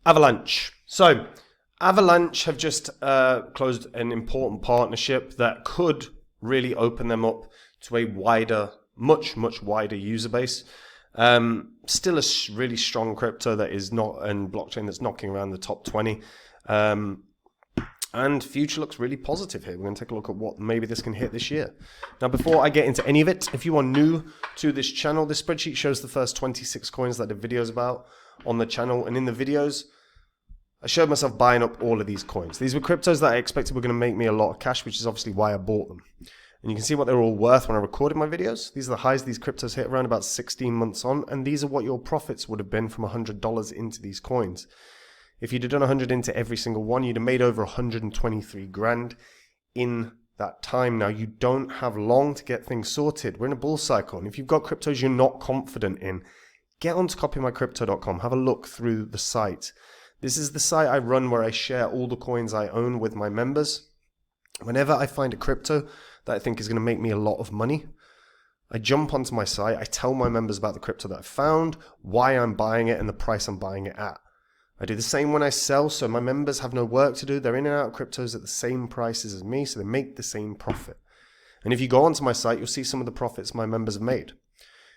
Avalanche. So, Avalanche have just closed an important partnership that could really open them up to a wider, much wider user base. Still a really strong crypto that is not, and blockchain that's knocking around the top 20. And future looks really positive here. We're going to take a look at what maybe this can hit this year. Now, before I get into any of it, if you are new to this channel, this spreadsheet shows the first 26 coins that I did videos about on the channel. And in the videos, I showed myself buying up all of these coins. These were cryptos that I expected were going to make me a lot of cash, which is obviously why I bought them. And you can see what they're all worth when I recorded my videos. These are the highs these cryptos hit around about 16 months on. And these are what your profits would have been from $100 into these coins. If you'd have done 100 into every single one, you'd have made over 123 grand in that time. Now, you don't have long to get things sorted. We're in a bull cycle. And if you've got cryptos you're not confident in, get onto copymycrypto.com. Have a look through the site. This is the site I run where I share all the coins I own with my members. Whenever I find a crypto that I think is going to make me a lot of money, I jump onto my site. I tell my members about the crypto that I found, why I'm buying it, and the price I'm buying it at. I do the same when I sell, so my members have no work to do. They're in and out of cryptos at the same prices as me, so they make the same profit. And if you go onto my site, you'll see some of the profits my members have made.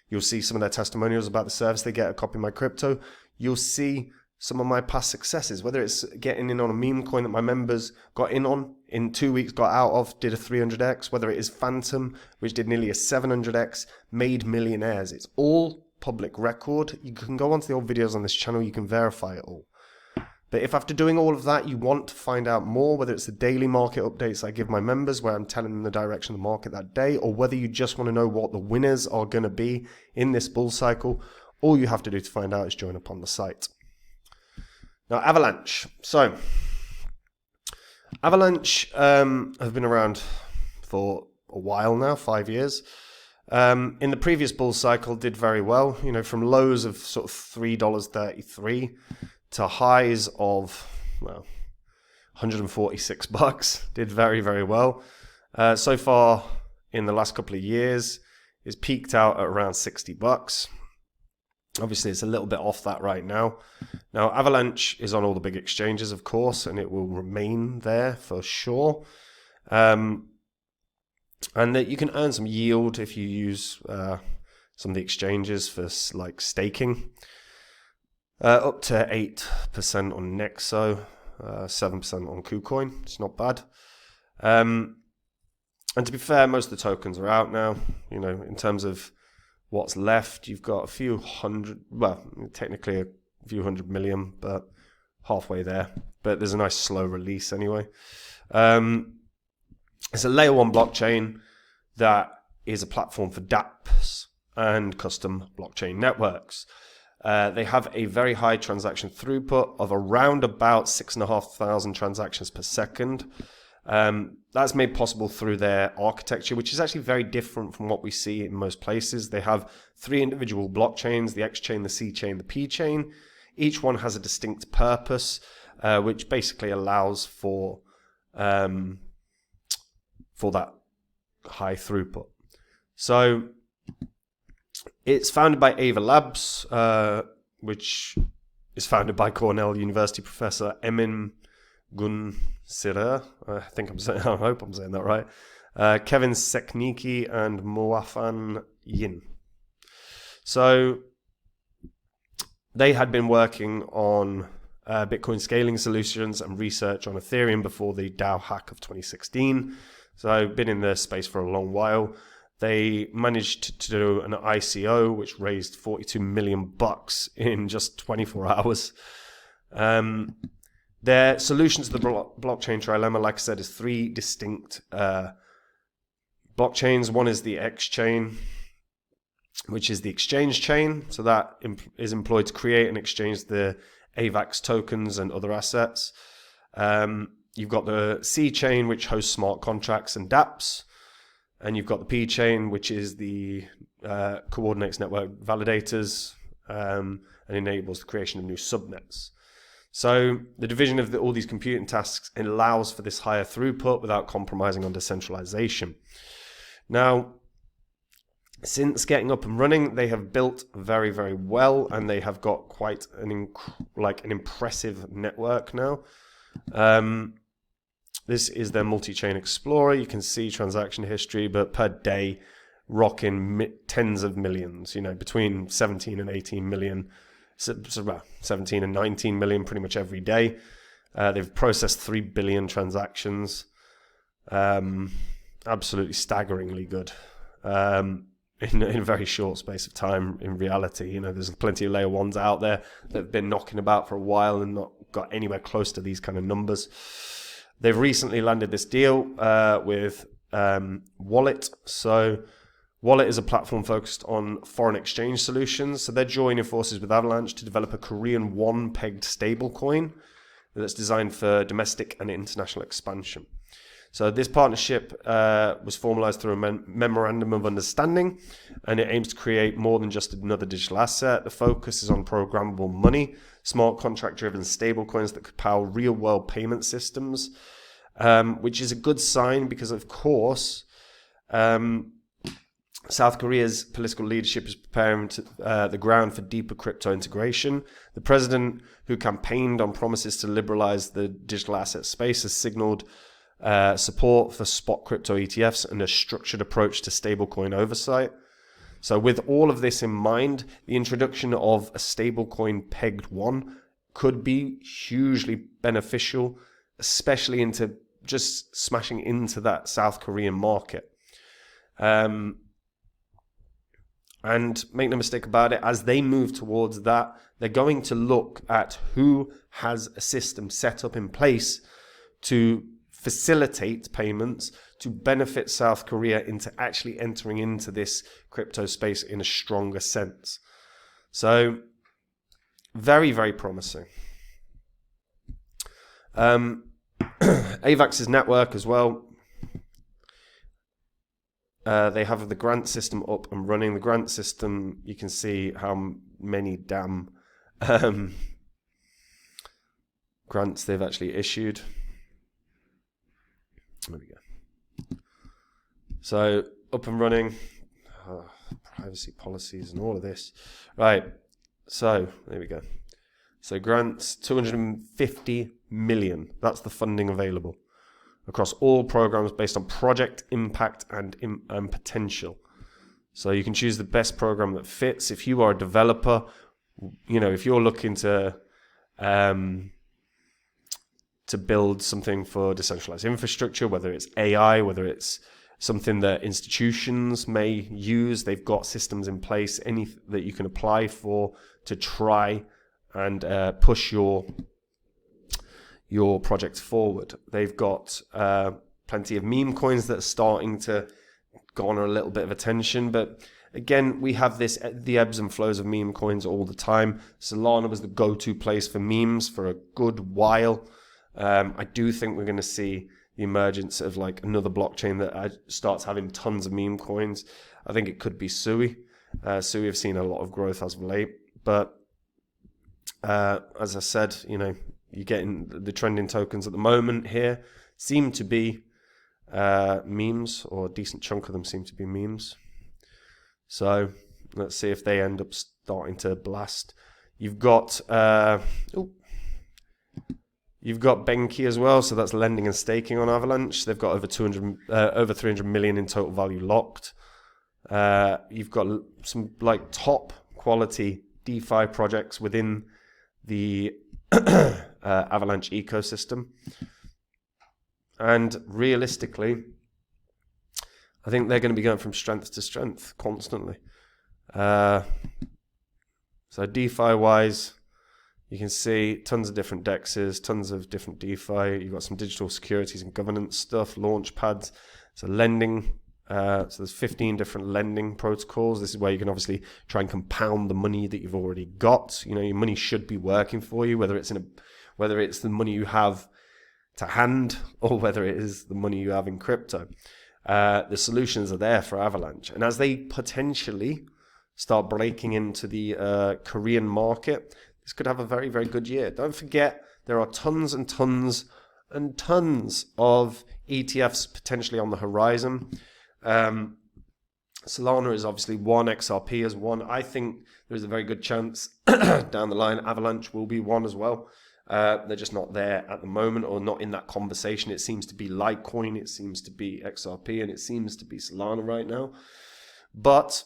You'll see some of their testimonials about the service they get at Copy My Crypto. You'll see some of my past successes, whether it's getting in on a meme coin that my members got in 2 weeks, got out of, did a 300x, whether it is Phantom, which did nearly a 700x, made millionaires. It's all public record. You can go onto the old videos on this channel, you can verify it all. But if after doing all of that, you want to find out more, whether it's the daily market updates I give my members where I'm telling them the direction of the market that day, or whether you just want to know what the winners are going to be in this bull cycle, all you have to do to find out is join up on the site. Now, Avalanche. So, Avalanche have been around for a while now, 5 years. In the previous bull cycle, did very well. You know, from lows of sort of $3.33 to highs of, well, $146. Did very, very well. So far, in the last couple of years, it's peaked out at around $60. Obviously, it's a little bit off that right now. Now, Avalanche is on all the big exchanges, of course, and it will remain there for sure. And that you can earn some yield if you use some of the exchanges for like staking. Up to 8% on Nexo, 7% on KuCoin. It's not bad. And to be fair, most of the tokens are out now. You know, in terms of what's left, you've got a few hundred, well, technically a few 100 million, but halfway there. But there's a nice slow release anyway. It's a layer 1 blockchain that is a platform for dApps and custom blockchain networks. They have a very high transaction throughput of around about 6,500 transactions per second. That's made possible through their architecture, which is actually very different from what we see in most places. They have 3 individual blockchains, the X chain, the C chain, the P chain. Each one has a distinct purpose, which basically allows for that high throughput. So it's founded by Ava Labs, which is founded by Cornell University professor Emin Gun-Sirer. I hope I'm saying that right. Kevin Sekniki and Moafan Yin. So they had been working on Bitcoin scaling solutions and research on Ethereum before the DAO hack of 2016. So been in the space for a long while. They managed to do an ICO, which raised $42 million in just 24 hours. Their solution to the blockchain trilemma, like I said, is 3 distinct blockchains. One is the X chain, which is the exchange chain. So that is employed to create and exchange the AVAX tokens and other assets. You've got the C chain, which hosts smart contracts and dApps. And you've got the P chain, which is the coordinates network validators and enables the creation of new subnets. So the division of all these computing tasks allows for this higher throughput without compromising on decentralization. Now, Since getting up and running, they have built very, very well, and they have got quite an impressive network now. This is their multi-chain explorer. You can see transaction history, but per day, rocking tens of millions. You know, between 17 and 18 million, so about 17 and 19 million, pretty much every day. They've processed 3 billion transactions. Absolutely staggeringly good. In a very short space of time. In reality, you know, there's plenty of layer ones out there that have been knocking about for a while and not got anywhere close to these kind of numbers. They've recently landed this deal with Wallet. So Wallet is a platform focused on foreign exchange solutions. So they're joining forces with Avalanche to develop a Korean won pegged stablecoin that's designed for domestic and international expansion. So this partnership was formalized through a memorandum of understanding, and it aims to create more than just another digital asset. The focus is on programmable money, smart contract-driven stablecoins that could power real-world payment systems, which is a good sign because, of course, South Korea's political leadership is preparing the ground for deeper crypto integration. The president, who campaigned on promises to liberalize the digital asset space, has signaled support for spot crypto ETFs and a structured approach to stablecoin oversight. So with all of this in mind, the introduction of a stablecoin pegged one could be hugely beneficial, especially into just smashing into that South Korean market. And make no mistake about it, as they move towards that, they're going to look at who has a system set up in place to facilitate payments to benefit South Korea into actually entering into this crypto space in a stronger sense. So, very, very promising. AVAX's network as well. They have the grant system up and running. The grant system, you can see how many damn grants they've actually issued. There we go. So, up and running. Privacy policies and all of this. Right. So, there we go. So, grants, 250 million. That's the funding available across all programs based on project impact and potential. So, you can choose the best program that fits. If you are a developer, you know, if you're looking to build something for decentralized infrastructure, whether it's AI, whether it's something that institutions may use, they've got systems in place, any that you can apply for to try and push your project forward. They've got plenty of meme coins that are starting to garner a little bit of attention, but again, we have the ebbs and flows of meme coins all the time. Solana was the go-to place for memes for a good while. I do think we're going to see the emergence of like another blockchain that starts having tons of meme coins. I think it could be Sui. Sui have seen a lot of growth as of late, but as I said, you know, you're getting the trending tokens at the moment here seem to be memes, or a decent chunk of them seem to be memes. So let's see if they end up starting to blast. You've got Benki as well, so that's lending and staking on Avalanche. They've got over 300 million in total value locked. You've got some like top quality DeFi projects within the Avalanche ecosystem. And realistically, I think they're going to be going from strength to strength constantly. So DeFi-wise, you can see tons of different DEXs, tons of different DeFi. You've got some digital securities and governance stuff, launch pads. So lending. So there's 15 different lending protocols. This is where you can obviously try and compound the money that you've already got. You know, your money should be working for you, whether it's the money you have to hand or whether it is the money you have in crypto. The solutions are there for Avalanche. And as they potentially start breaking into the Korean market, this could have a very, very good year. Don't forget, there are tons and tons and tons of ETFs potentially on the horizon. Solana is obviously one, XRP is one. I think there's a very good chance down the line Avalanche will be one as well. They're just not there at the moment, or not in that conversation. It seems to be Litecoin, it seems to be XRP, and it seems to be Solana right now. But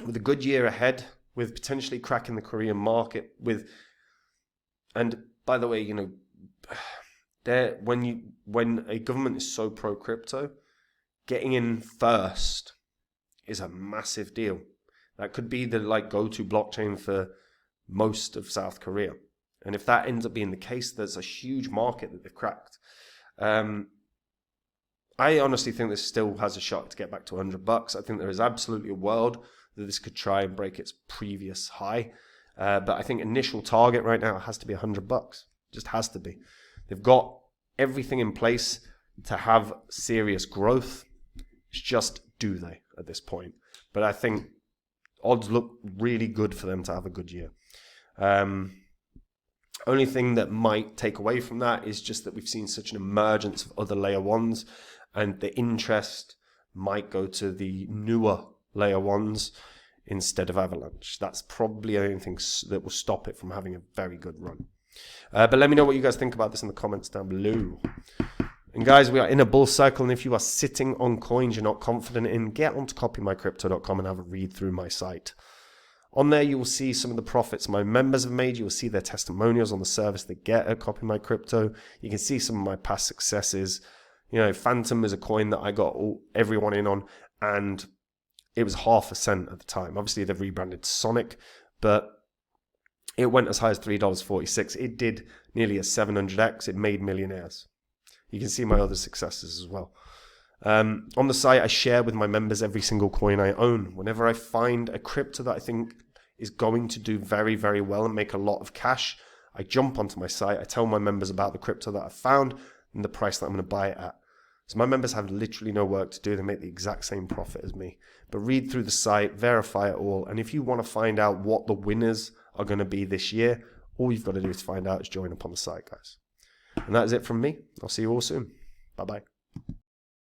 with a good year ahead, with potentially cracking the Korean market, and by the way, you know, when a government is so pro crypto, getting in first is a massive deal. That could be the go-to blockchain for most of South Korea. And if that ends up being the case, there's a huge market that they've cracked. I honestly think this still has a shot to get back to $100. I think there is absolutely a world that this could try and break its previous high. But I think initial target right now has to be $100. Just has to be. They've got everything in place to have serious growth. It's just, do they at this point? But I think odds look really good for them to have a good year. Only thing that might take away from that is just that we've seen such an emergence of other layer ones, and the interest might go to the newer layer ones instead of Avalanche. That's probably the only thing that will stop it from having a very good run. But let me know what you guys think about this in the comments down below. And guys, we are in a bull cycle, and if you are sitting on coins you're not confident in, get onto copymycrypto.com and have a read through my site. On there, you will see some of the profits my members have made. You will see their testimonials on the service they get at CopyMyCrypto. You can see some of my past successes. You know, Phantom is a coin that I got everyone in on, and it was 0.5 cent at the time. Obviously, they've rebranded Sonic, but it went as high as $3.46. It did nearly a 700x. It made millionaires. You can see my other successes as well. On the site, I share with my members every single coin I own. Whenever I find a crypto that I think is going to do very, very well and make a lot of cash, I jump onto my site. I tell my members about the crypto that I found and the price that I'm going to buy it at. So my members have literally no work to do. They make the exact same profit as me. But read through the site, verify it all. And if you want to find out what the winners are going to be this year, all you've got to do to find out is join up on the site, guys. And that is it from me. I'll see you all soon. Bye-bye.